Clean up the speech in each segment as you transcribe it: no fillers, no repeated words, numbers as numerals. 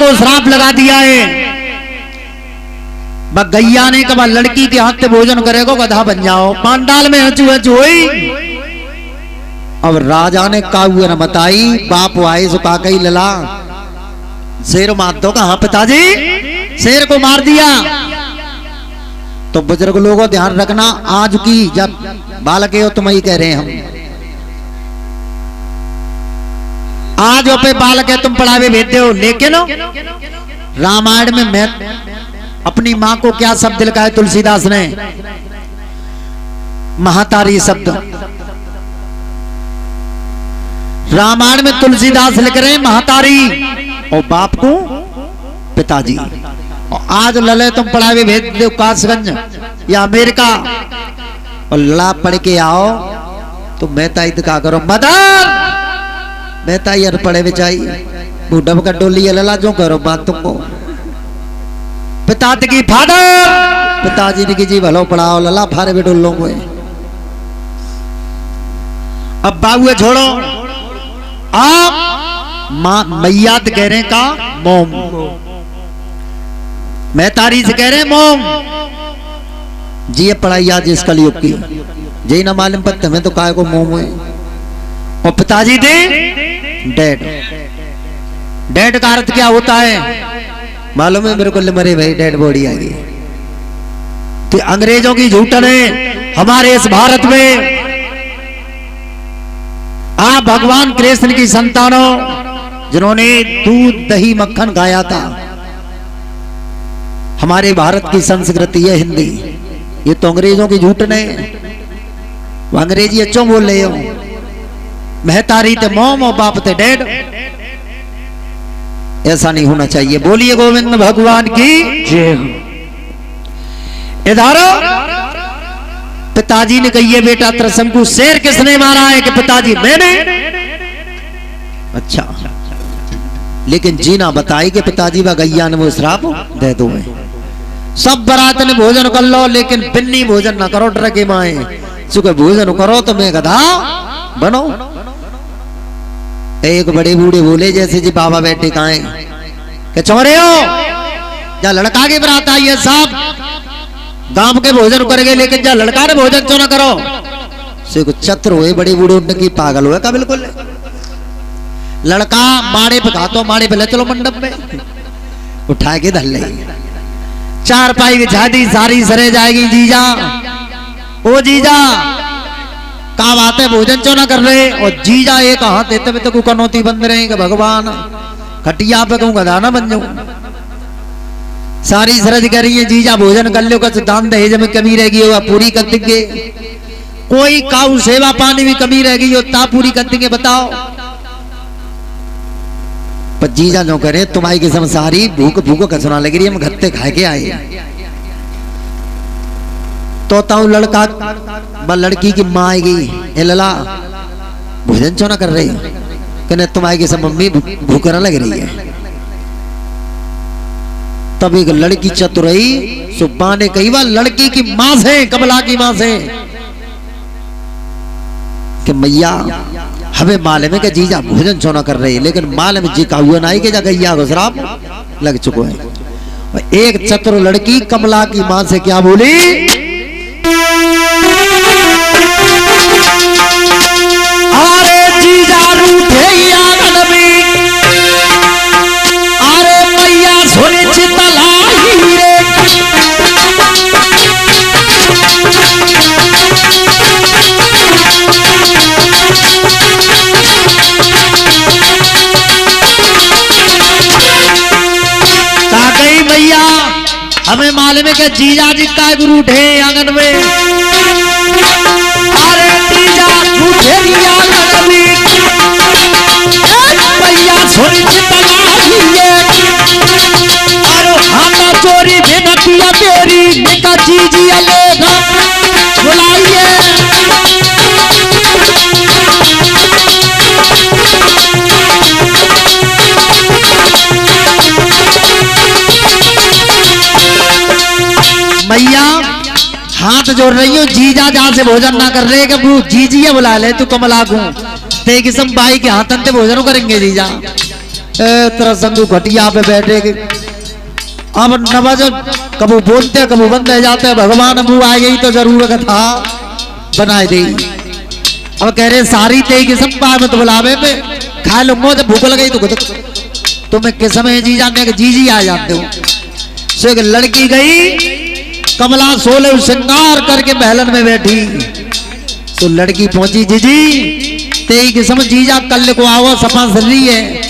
को श्राप लगा दिया है। गैया ने कहा लड़की के हाथ से भोजन करेगो गधा बन जाओ। पांडाल में हचू हचू हुई। अब राजा ने काऊ न बताई, बाप आए सुखा कही लला शेर मार दो। कहा पिताजी शेर को मार दिया। तो बुजुर्ग लोगों ध्यान रखना, आज की जब बालक हो तुम ही कह रहे हैं हम, आज पे बालक है तुम पढ़ावे भेजते हो। लेकिन रामायण में मैं अपनी मां को क्या शब्द लिखा है तुलसीदास ने, महातारी शब्द। रामायण में तुलसीदास लिख रहे हैं महातारी और बाप को पिताजी। और आज लले तुम पढ़ावे भेज दो कासगंज या अमेरिका और लड़ा पढ़ के आओ तो मेहता का करो मदर मेहता यार पढ़े बिचाई बूढ़ा का डोली लला जो करो बात तुमको। पिताजी की फादर पिताजी ने की जी भलो पढ़ाओ लला फारे भी डोलों को। अब बाबू छोड़ो, आप मां मैया कह रहे का मोम, मैं तारी से कह रहे मोम जी। ये पढ़ाई आज इस कलयुग की जी ना मालूम पत्ते में तो काय को मोम है। और पिताजी दे डेड। डेड का अर्थ क्या होता है मालूम है मेरे को? मरे भाई डेड बॉडी आ गई। तो अंग्रेजों की झूठन है हमारे इस भारत में। आप भगवान कृष्ण की संतानों जिन्होंने दूध दही मक्खन खाया था। हमारे भारत की संस्कृति है हिंदी, ये तो अंग्रेजों की झूठन है। वो अंग्रेजी अच्छो बोल रहे हो। महतारी ते मोम और बाप ते डेड, ऐसा नहीं होना चाहिए। बोलिए गोविंद भगवान की जय। इधर पिताजी ने कही बेटा त्रिशंकु शेर किसने मारा है? कि पिताजी मैंने। अच्छा, लेकिन जीना बताई कि पिताजी व गैया ने वो श्राप दे दो। सब बारात ने भोजन कर लो लेकिन बिन्नी भोजन ना करो डर के माए। चुके भोजन करो तो मैं गधा बनो। एक बड़े बूढ़े बोले जैसे जी बाबा बैठे काए के चौरे हो जा लड़का की बरात आई है साहब गांव के भोजन करेंगे लेकिन जा लड़का ने भोजन क्यों ना करो। से कुछ छत्र हुए बड़े बूढ़े उठने की पागल हुए का बिल्कुल। लड़का माड़े पे खातो माड़े पे ले चलो मंडप में उठा के धल ले। चार पाई की शादी सारी सरे जाएगी। जीजा ओ जीजा का बात है भोजन क्यों ना कर रहे? और जीजा एक हाथ देते में तो कनौती बंद रहेंगे भगवान खटिया पे कहूँ गधा ना बन जाऊं। सारी सरज कर रही है जीजा भोजन कर लो। कच दान दहेज में कमी रहेगी वह पूरी कर देंगे। कोई काऊ सेवा पानी में कमी रहेगी वो ता पूरी कर देंगे। बताओ पर जीजा जो करे तुम्हारी किस्म सारी भूख भूख कसना लग रही है। हम घत्ते खा के आए तो ताऊ लड़का ब लड़की की माँ आएगी लला भोजन क्यों ना कर रही? कहने तुम्हारी किस्म मम्मी भूख न लग रही है। तब एक लड़की चतुरई सुब्बा ने कही बार लड़की की मां से कमला की मां से कि मैया हमें मालूम है कि जीजा भोजन चोना कर रहे हैं लेकिन मालूम जी का हुआ नहीं कि गैया को श्राप लग चुको है। एक चतुर लड़की कमला की मां से क्या बोली? अरे जीजा रूठे आंगन में अरे मैया सोने चितलाई रे। भैया हमें मालूम है कि जीजा जी का गुरु ढे आंगन में। अरे जीजा रूठे आंगन में भैया सोनी चितलाइए। अरे हाथा चोरी भेनकिया तेरी निका जीजी अलेगा बुलाइए। मैया हाथ जोड़ रही हो जीजा जहां से भोजन ना कर रहे कि जीजी बुला ले तू कमला को ते किस्म भाई के हाथन से भोजन करेंगे जीजा। तेरा संगू घटिया पे बैठे अब नवाज कबू बोलते कबू बंद रह जाते। भगवान अबू आ गई तो जरूर कथा बनाए दी। अब कह रहे सारी ते किस्म पा में तो बुलावे पे खा लूंगा जब भूख लगी तो तुम्हें किस्म है जी जाने के जी आ जाते हो। सो एक लड़की गई कमला सोले श्रृंगार करके महलन में बैठी। तो लड़की पहुंची जीजी तेई किस्म जीजा कल को आओ सपा सर रही है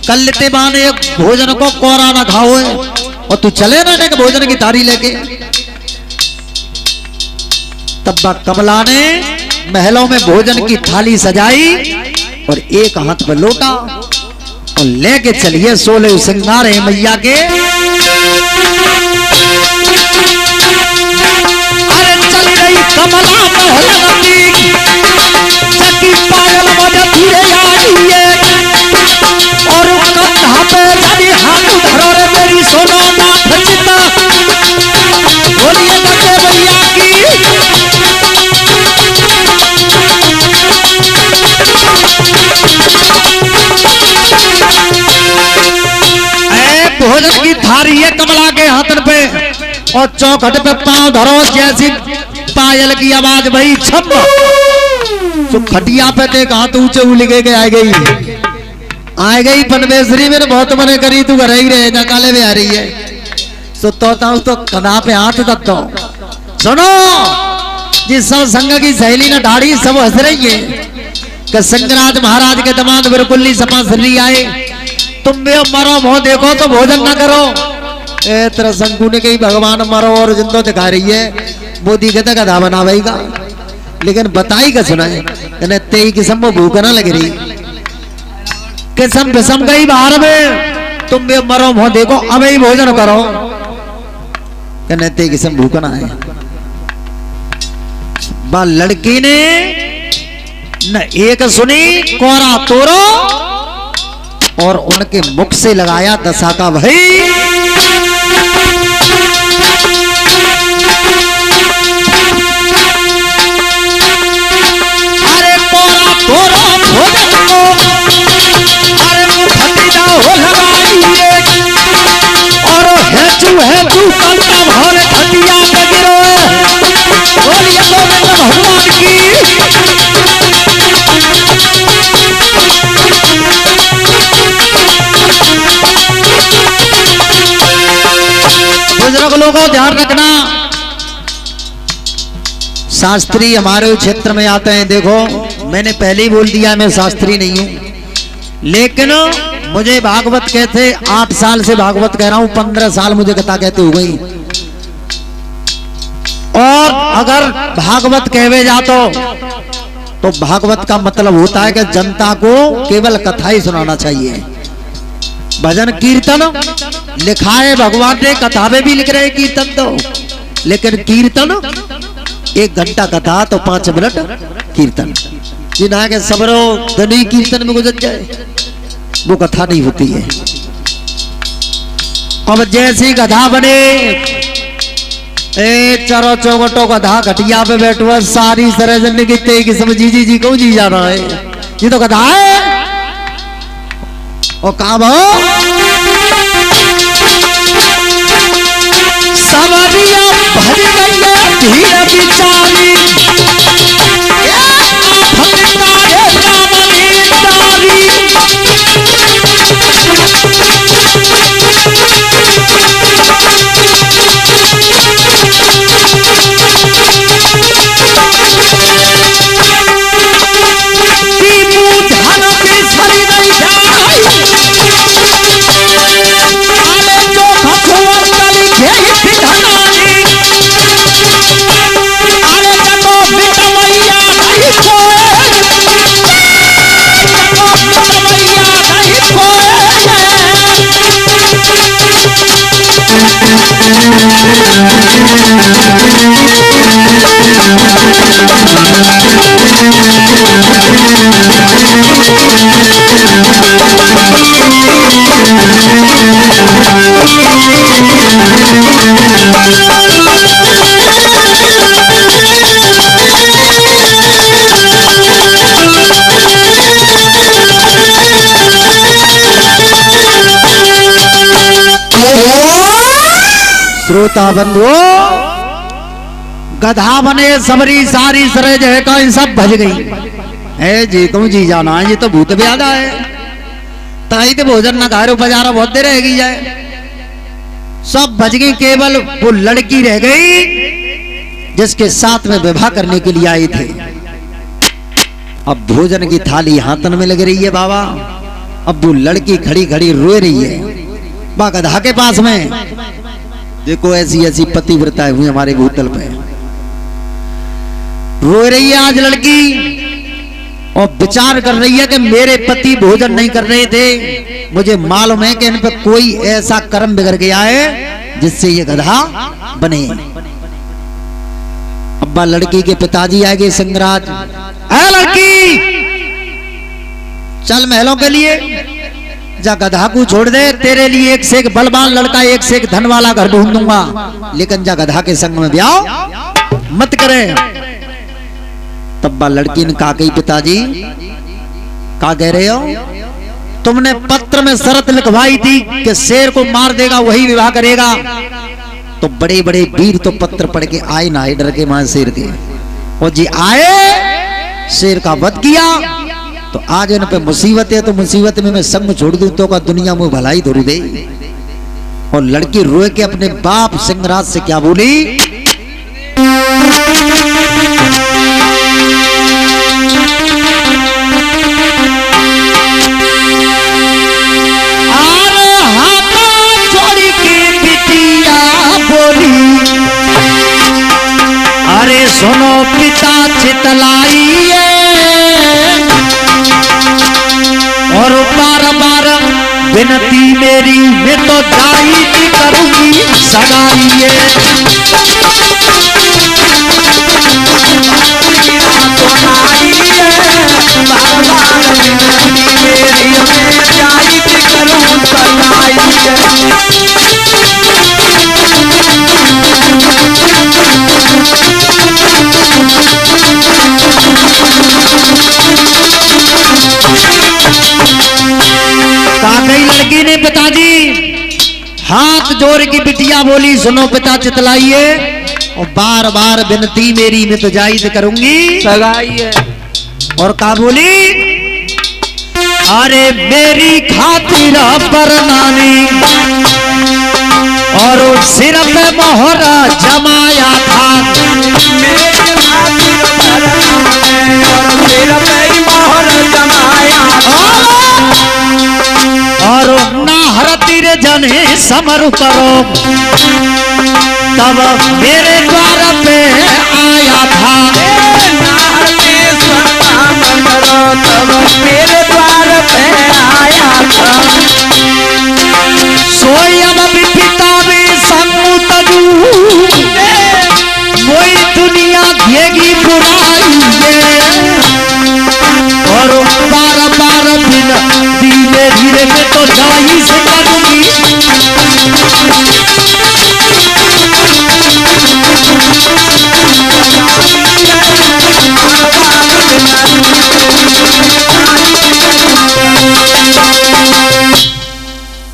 कल ते बाने भोजन को कोरा ना खाओ है और तू चले ना के भोजन की थाली लेके। तब कमला ने महलों में भोजन की थाली सजाई और एक हाथ में लोटा और लेके चलिए सोले श्रृंगार है मैया के। अरे चल गई कमला महलती चकी पायल बजे धीरे आई है और कंधा पे जानी हाथ धरो रे मेरी सोनो नाथ चिता बोलिए बच्चे भैया की। भोजन की थारी है कमला के हाथन पे और चौखट पे पांव धरो जैसी पायल की आवाज भई छम तो खटिया पे देख हाथ ऊंचे उलिगे के आ गई पनवेसरी में बहुत मने करी तू घर ही रहे काले में आ रही है तो तो कदा पे हाथ दत्तो सुनो जिस सब संग की सहेली ने ढाड़ी सब हंस रही है कि संगराज महाराज के दमाद बिल्कुल सपा सरी आए तुम भी मरो मोह देखो तो भोजन ना करो। तेरा शंकु ने कही भगवान मरो और जिंदो दिखा रही है मोदी कहते कदा बनावेगा लेकिन बताई का सुना है तेई किस्म वो भूख ना लग रही किस्म बिसम गई बाहर में तुम भी मरो मोह देखो अब ही भोजन करो कहने तेई किस्म भूख ना है। बा लड़की ने न एक सुनी कोरा तोरो और उनके मुख से लगाया दशा का भाई। अरे कोरा तोरो भोजन को अरे मुखतिदा हो लगाइए और हेतु कंता भर खटिया पे गिरो बोलिए गोविंद भगवान की। बुजुर्ग लोगों ध्यान रखना शास्त्री हमारे क्षेत्र में आते हैं। देखो मैंने पहले ही बोल दिया मैं शास्त्री नहीं हूं लेकिन मुझे भागवत कहते 8 साल से भागवत कह रहा हूं 15 साल मुझे कथा कहते हो गई। और अगर भागवत कहवे जातो तो भागवत का मतलब होता है कि जनता को केवल कथा ही सुनाना चाहिए। भजन कीर्तन लिखा है भगवान ने कथा में भी लिख रहे कीर्तन तो लेकिन कीर्तन 1 घंटा कथा तो 5 मिनट कीर्तन जिन्हें के सबरो धनी कीर्तन में गुजर जाए वो कथा नहीं होती है। अब जैसी गधा बने चारों चौगटो गधा घटिया पे बैठो सारी तरह जन की समझी जी को जी जाना है ये तो गधा है और काम हो सवरिया भज गई धीरे बिचारी श्रोता बंधुओं, गधा बने सबरी सारी सरे जो है कहीं सब भज गई है जी कहूँ जी जाना है, ये तो भूत ब्यादा है ताई तो भोजन न खाए बजारा बहुत देर रहेगी जाए, सब भज गई, केवल वो लड़की रह गई जिसके साथ में विवाह करने के लिए आई थे। अब भोजन की थाली हाथन में लग रही है बाबा, अब वो लड़की खड़ी खड़ी रो रही है बा गधा के पास में। देखो ऐसी ऐसी पतिव्रता हुई हमारे भूतल पे, रो रही है आज लड़की और विचार कर रही है कि मेरे पति भोजन नहीं कर रहे थे, मुझे मालूम है कि इन पे कोई ऐसा कर्म बिगड़ गया है जिससे ये गधा बने। अब्बा लड़की के पिताजी आएंगे सिंगराज, ऐ लड़की चल महलों के लिए जा, गधा को छोड़ दे, तेरे लिए एक से एक बलवान लड़का एक से एक धन वाला घर ढूंढ दूंगा, लेकिन जा गधा के संग में ब्याह मत करे। तब्बा लड़की ने कहा कि पिताजी क्या कह रहे हो, तुमने पत्र में शर्त लिखवाई थी कि शेर को मार देगा वही विवाह करेगा, तो बड़े बड़े वीर तो पत्र पढ़ के आए ना डर के मां शेर के, और जी आए शेर का वध किया, तो आज इन पे मुसीबत है, तो मुसीबत में मैं संग छोड़ दूं तो का दुनिया में भलाई धोरी दे। और लड़की रोए के अपने बाप सिंगराज से क्या बोली, अरे सुनो पिता चितलाइए और बार बार विनती मेरी मैं तो जाई करूंगी सगाइए। लड़की ने पिताजी हाथ जोड़ की बिटिया बोली, सुनो पिता चितलाइए और बार बार विनती मेरी मैं तो जायज करूंगी सगाइए। और का बोली, अरे मेरी खातिर परनानी और सिर पे मोहरा जमाया था, मेरी खातिर परनानी और सिर पे मोहरा जमाया था, और ना हरतिर जने समर करो तब मेरे द्वार पे आया था, तब मेरे द्वार पे आया था, सोयम पिता में संग तजू मोई दुनिया घेगी बुराई और बार बार धीरे धीरे में तो जाई से करूंगी।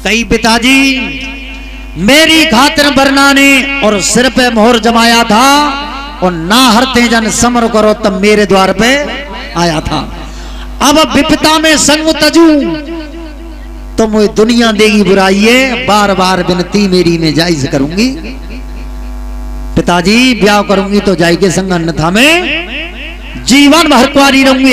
कई पिताजी मेरी खातिर बरना ने और सिर पे मोहर जमाया था और ना हरते जन समर करो तब मेरे द्वार पे आया था। अब विपता में संग तजू तो मुझे दुनिया देगी बुराइए, बार बार विनती मेरी मैं जायज करूंगी। पिताजी ब्याह करूंगी तो जाई के संग अन्यथा में जीवन भर कुंवारी रहूंगी।